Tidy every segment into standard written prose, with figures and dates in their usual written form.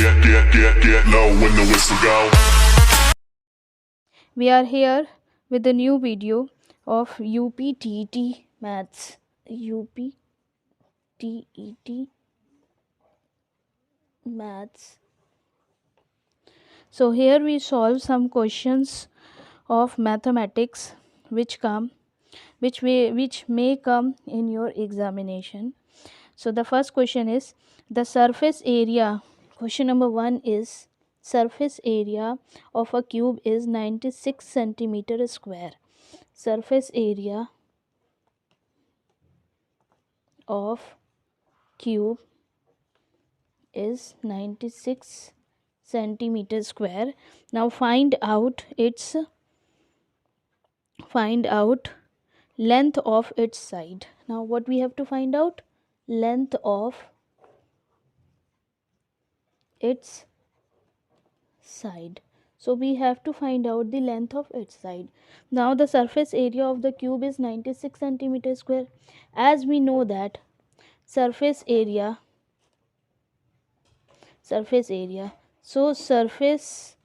get low when the whistle go. We are here with a new video of UPTET Maths. UPTET Maths. So here we solve some questions of mathematics which may come in your examination. So the first question is the surface area. Question number 1 is surface area of a cube is 96 centimeter square. Surface area of cube is 96 centimeter square. Now find out length of its side. Now what we have to find out? Length of its side. So we have to find out the length of its side. Now the surface area of the cube is 96 centimeter square. As we know that surface area, so surface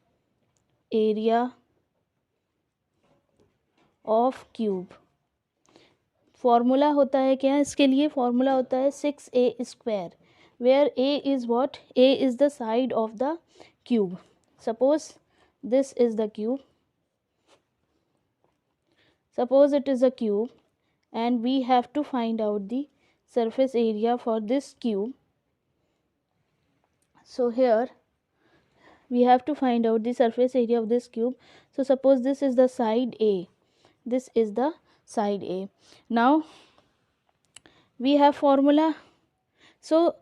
area of cube, formula होता है क्या इसके लिए? Formula होता है 6a square, where a is what? A is the side of the cube. Suppose this is the cube. Suppose it is a cube and we have to find out the surface area for this cube. So here we have to find out the surface area of this cube. So suppose this is the side A. This is the side A. Now we have formula. So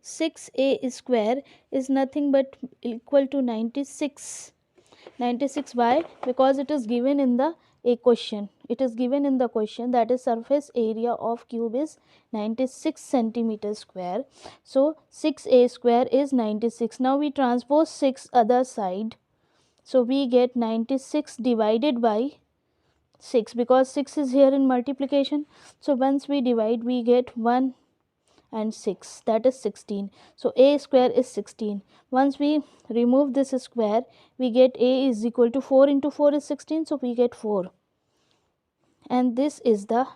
6a square is nothing but equal to 96. 96 why? Because it is given in the question. It is given in the question, that is surface area of cube is 96 centimeter square. So 6a square is 96. Now we transpose 6 other side. So we get 96 divided by 6, because 6 is here in multiplication. So once we divide, we get 1 and 6, that is 16. So a square is 16. Once we remove this square, we get a is equal to 4 into 4 is 16. So we get 4. And this is the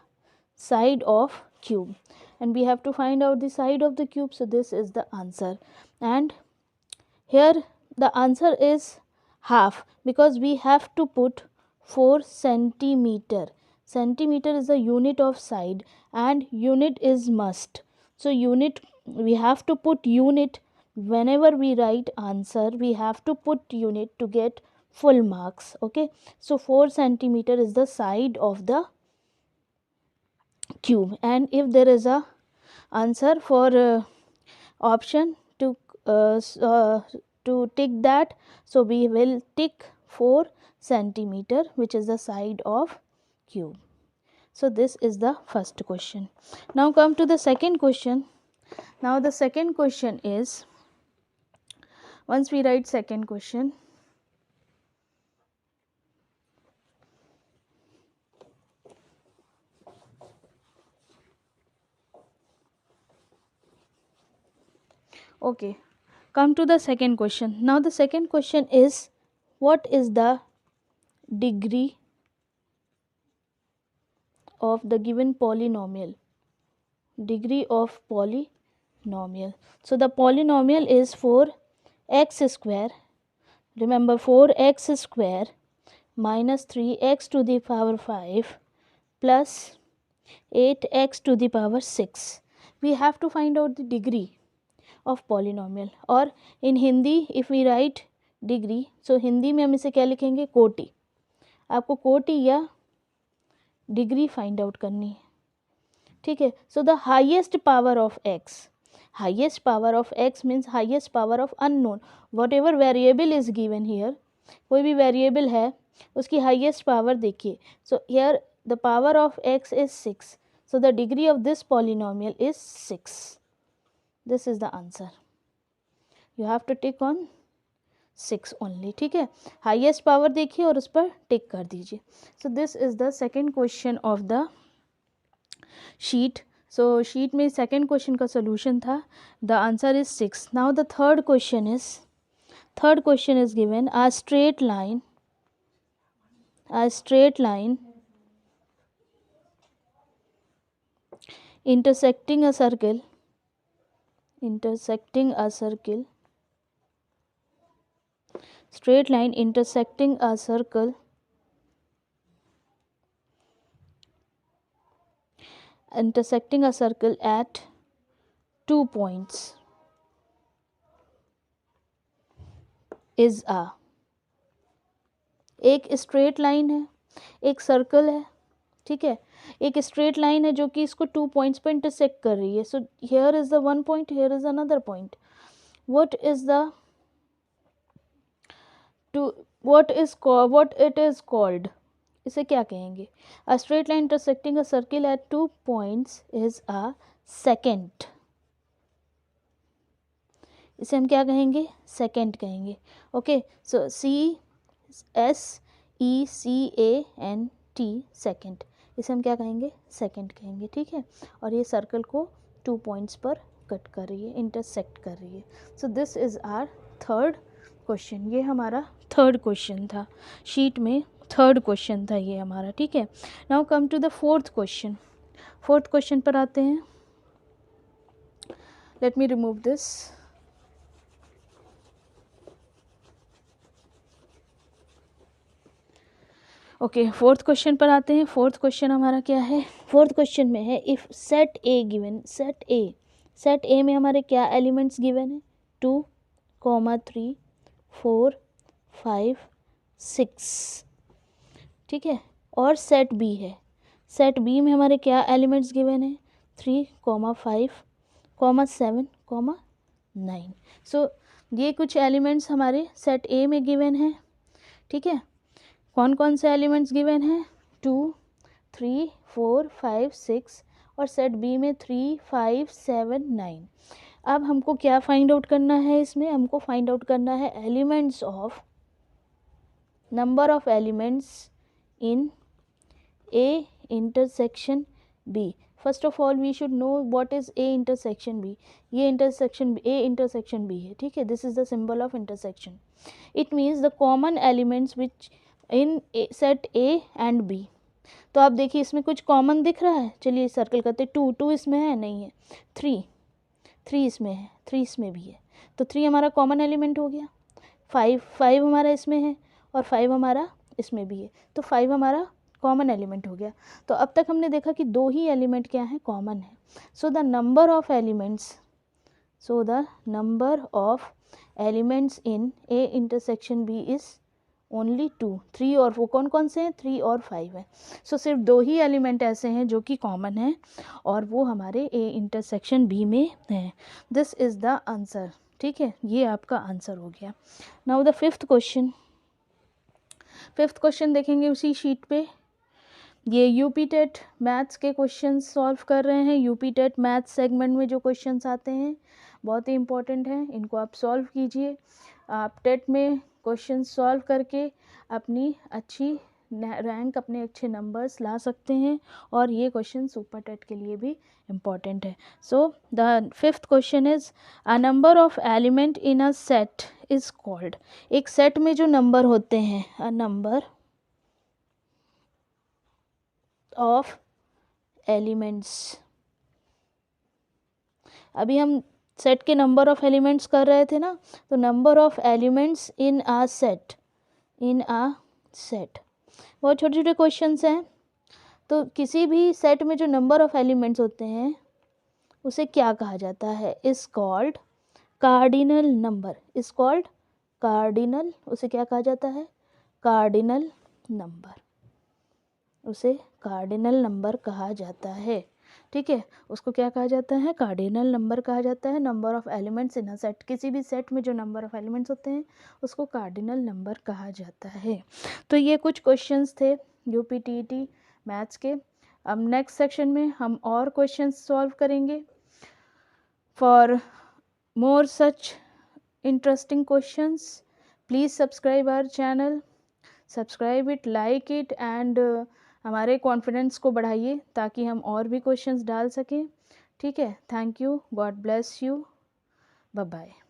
side of cube. And we have to find out the side of the cube. So this is the answer. And here the answer is half, because we have to put 4 centimeter. Centimeter is a unit of side and unit is must. So unit, we have to put unit whenever we write answer. We have to put unit to get full marks. Okay. So 4 centimeter is the side of the cube. And if there is a answer for option to tick that, so we will tick 4 centimeter, which is the side of cube. So this is the first question. Now come to the second question. Now the second question is, once we write second question, okay, come to the second question. Now the second question is, what is the degree of the given polynomial? Degree of polynomial. So the polynomial is 4x square. Remember, 4x square minus 3x to the power 5 plus 8x to the power 6. We have to find out the degree of polynomial. और in Hindi if we write degree, so Hindi में हम इसे क्या लिखेंगे? कोटि. आपको कोटि या डिग्री फाइंड आउट करनी है. ठीक है. So the highest power of x, highest power of x means highest power of unknown. Whatever variable is given here, कोई भी वेरिएबल है उसकी हाइएस्ट पावर देखिए. So here the power of x is 6. So the degree of this polynomial is 6. This is the answer. You have to tick on 6 only. ठीक है. Highest power देखिए और उस पर टिक कर दीजिए. So this is the second question of the sheet. So sheet में second question का सोल्यूशन था. The answer is 6. Now the third question is, third question is given, a straight line intersecting a circle straight line intersecting a circle at 2 points is a, एक straight line है, एक circle है, ठीक है, एक straight line है जो कि इसको 2 पॉइंट्स पर इंटरसेक्ट कर रही है. So here is the one point, here is another point. what it is called, इसे क्या कहेंगे? a straight line intersecting a circle at 2 points is a secant. इसे हम क्या कहेंगे? सेकेंट कहेंगे. ओके, सो CSECANT सेकेंट, इसे हम क्या कहेंगे? सेकेंड कहेंगे. ठीक है, और ये सर्कल को 2 पॉइंट्स पर कट कर रही है, इंटरसेक्ट कर रही है. So this is our third question. ये हमारा थर्ड क्वेश्चन था, शीट में थर्ड क्वेश्चन था ये हमारा. ठीक है, now come to the fourth question. Fourth question पर आते हैं. Let me remove this. Okay, fourth question पर आते हैं. फोर्थ क्वेश्चन हमारा क्या है? फोर्थ क्वेश्चन में है, if set A given, set ए में हमारे क्या एलिमेंट्स गिवन है? 2, 3, 4, 5, 6. ठीक है, और सेट बी है. सेट बी में हमारे क्या एलिमेंट्स गिवन है? 3, 5, 7, 9. सो ये कुछ एलिमेंट्स हमारे सेट ए में गिवन है. ठीक है, कौन कौन से एलिमेंट्स गिवन हैं? 2, 3, 4, 5, 6 और सेट बी में 3, 5, 7, 9. अब हमको क्या फाइंड आउट करना है? इसमें हमको फाइंड आउट करना है elements of, number of elements in A intersection B. First of all we should know what is A intersection B. ये इंटरसेक्शन ए इंटरसेक्शन बी है. ठीक है, this is the symbol of intersection. It means the common elements which in set A and B. तो आप देखिए इसमें कुछ common दिख रहा है. चलिए सर्कल करते. 2 इसमें है? नहीं है. 3 इसमें है, 3 इसमें भी है, तो 3 हमारा कॉमन एलिमेंट हो गया. 5 हमारा इसमें है और 5 हमारा इसमें भी है, तो 5 हमारा कॉमन एलिमेंट हो गया. तो अब तक हमने देखा कि 2 ही एलिमेंट क्या है? कॉमन है. So the number of elements in A intersection B is only 2. 3 और वो कौन कौन से हैं? 3 और 5 हैं. सो सिर्फ 2 ही एलिमेंट ऐसे हैं जो कि कॉमन हैं और वो हमारे ए इंटरसेक्शन बी में हैं. This is the answer. ठीक है, ये आपका आंसर हो गया. Now the fifth question. Fifth question देखेंगे उसी शीट पे. ये यूपी टेट मैथ्स के क्वेश्चन सॉल्व कर रहे हैं. यूपी टेट मैथ्स सेगमेंट में जो क्वेश्चंस आते हैं बहुत ही इंपॉर्टेंट हैं, इनको आप सॉल्व कीजिए. आप टेट में क्वेश्चन सॉल्व करके अपनी अच्छी रैंक, अपने अच्छे नंबर्स ला सकते हैं और ये क्वेश्चन सुपर टेट के लिए भी इम्पॉर्टेंट है. So the fifth question is, a number of element in a set is called. एक सेट में जो नंबर होते हैं, अ नंबर ऑफ एलिमेंट्स. अभी हम सेट के नंबर ऑफ एलिमेंट्स कर रहे थे ना, तो number of elements in a set, बहुत छोटे छोटे क्वेश्चंस हैं. तो किसी भी सेट में जो नंबर ऑफ एलिमेंट्स होते हैं उसे क्या कहा जाता है? Is called cardinal number. Is called cardinal. उसे क्या कहा जाता है? Cardinal number. उसे कार्डिनल नंबर कहा जाता है. ठीक है, उसको क्या कहा जाता है? कार्डिनल नंबर कहा जाता है. Number of elements in a set, किसी भी सेट में जो नंबर ऑफ एलिमेंट्स होते हैं उसको कार्डिनल नंबर कहा जाता है. तो ये कुछ क्वेश्चंस थे यूपीटीईटी मैथ्स के. अब नेक्स्ट सेक्शन में हम और क्वेश्चंस सॉल्व करेंगे. For more such interesting questions please subscribe our channel, subscribe it, like it and हमारे कॉन्फिडेंस को बढ़ाइए ताकि हम और भी क्वेश्चंस डाल सकें. ठीक है, thank you, god bless you, bye bye.